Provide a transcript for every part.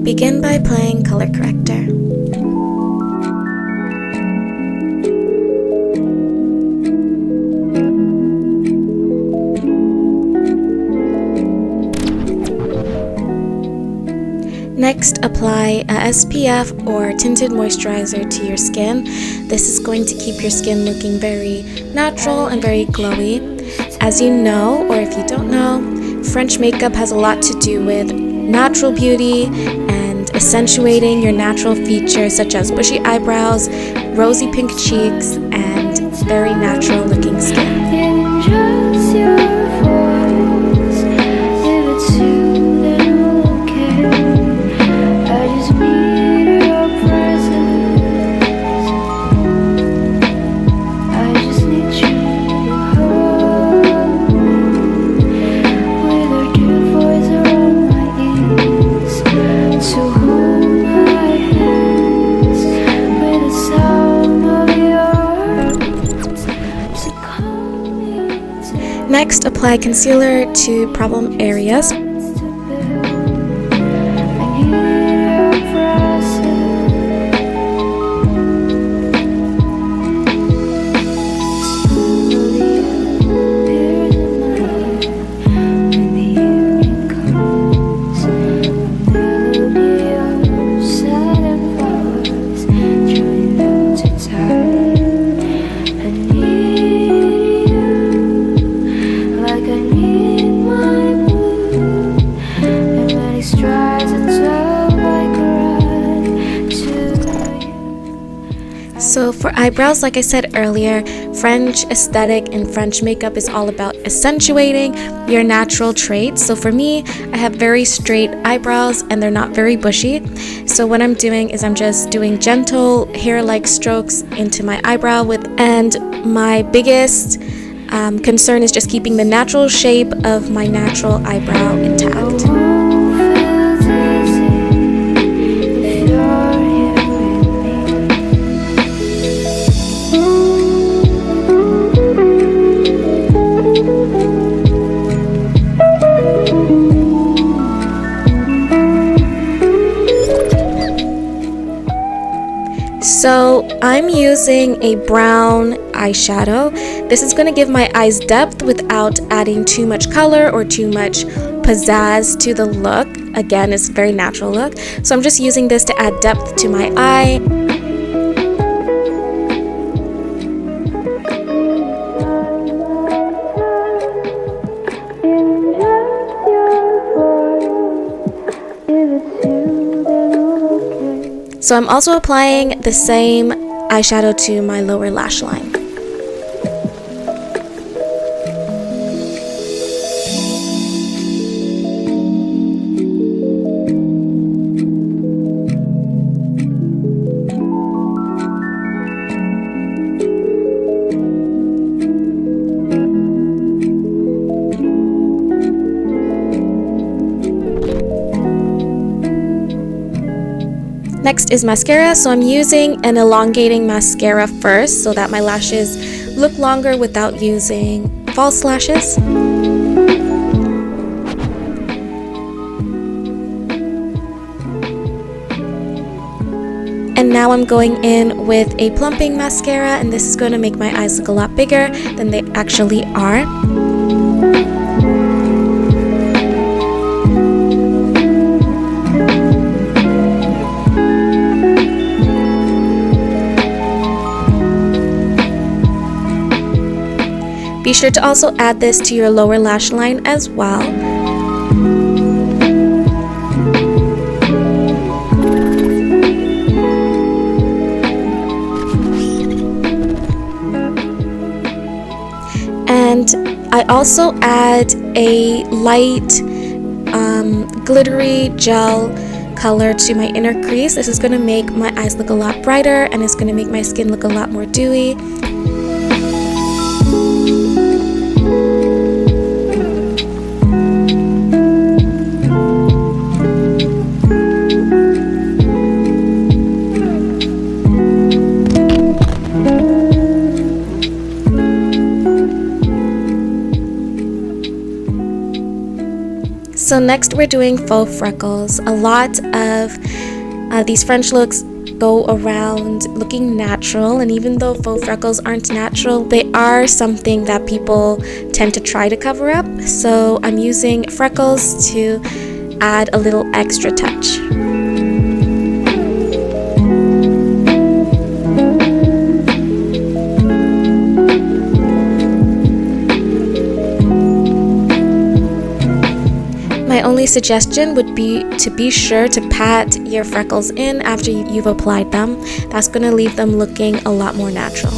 Begin by applying color corrector. Next, apply a SPF or tinted moisturizer to your skin. This is going to keep your skin looking very natural and very glowy. As you know, or if you don't know, French makeup has a lot to do with natural beauty and accentuating your natural features such as bushy eyebrows, rosy pink cheeks, and very natural looking skin. Next, apply concealer to problem areas. So for eyebrows, like I said earlier, French aesthetic and French makeup is all about accentuating your natural traits. So for me, I have very straight eyebrows and they're not very bushy. So what I'm doing is I'm just doing gentle hair-like strokes into my eyebrow and my biggest concern is just keeping the natural shape of my natural eyebrow intact. So I'm using a brown eyeshadow. This is going to give my eyes depth without adding too much color or too much pizzazz to the look. Again, it's a very natural look. So I'm just using this to add depth to my eye. So I'm also applying the same eyeshadow to my lower lash line. Next is mascara, so I'm using an elongating mascara first so that my lashes look longer without using false lashes. And now I'm going in with a plumping mascara, and this is going to make my eyes look a lot bigger than they actually are. Be sure to also add this to your lower lash line as well. And I also add a light glittery gel color to my inner crease. This is going to make my eyes look a lot brighter, and it's going to make my skin look a lot more dewy. So next we're doing faux freckles. A lot of these French looks go around looking natural, and even though faux freckles aren't natural, they are something that people tend to try to cover up. So I'm using freckles to add a little extra touch. My only suggestion would be to be sure to pat your freckles in after you've applied them. That's going to leave them looking a lot more natural.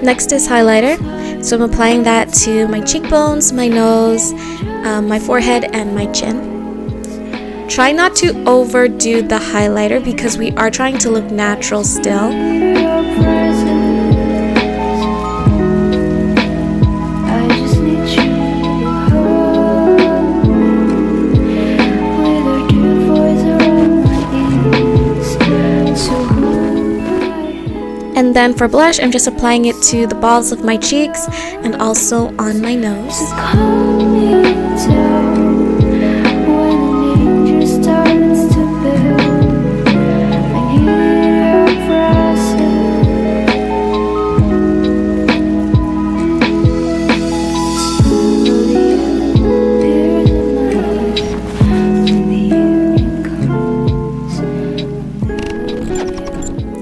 Next is highlighter. So I'm applying that to my cheekbones, my nose, my forehead, and my chin. Try not to overdo the highlighter because we are trying to look natural still. And then for blush, I'm just applying it to the balls of my cheeks and also on my nose.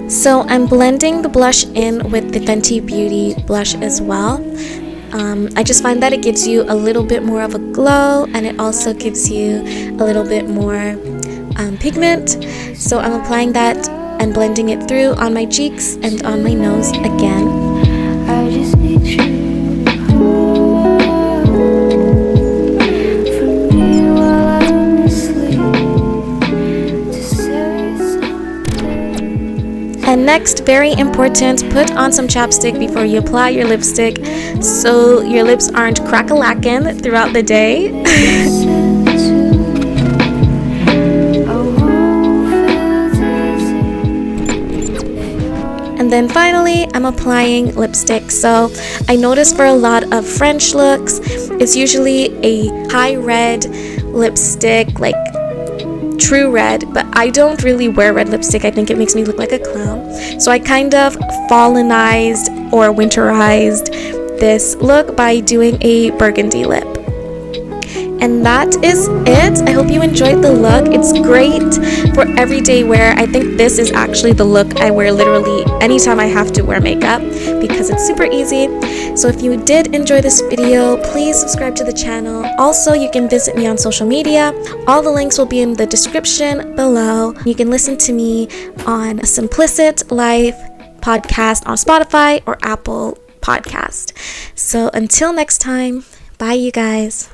So I'm blending the blush in with the Fenty Beauty blush as well. I just find that it gives you a little bit more of a glow, and it also gives you a little bit more pigment. So I'm applying that and blending it through on my cheeks and on my nose again. I just need you. And next, very important, put on some chapstick before you apply your lipstick so your lips aren't crack-a-lackin' throughout the day. And then finally, I'm applying lipstick. So I noticed for a lot of French looks, it's usually a high red lipstick, like true red, but I don't really wear red lipstick. I think it makes me look like a clown. So I kind of fallenized or winterized this look by doing a burgundy lip. And that is it. I hope you enjoyed the look. It's great for everyday wear. I think this is actually the look I wear literally anytime I have to wear makeup because it's super easy. So if you did enjoy this video, please subscribe to the channel. Also, you can visit me on social media. All the links will be in the description below. You can listen to me on Simplicite Life podcast on Spotify or Apple Podcast. So until next time, bye you guys.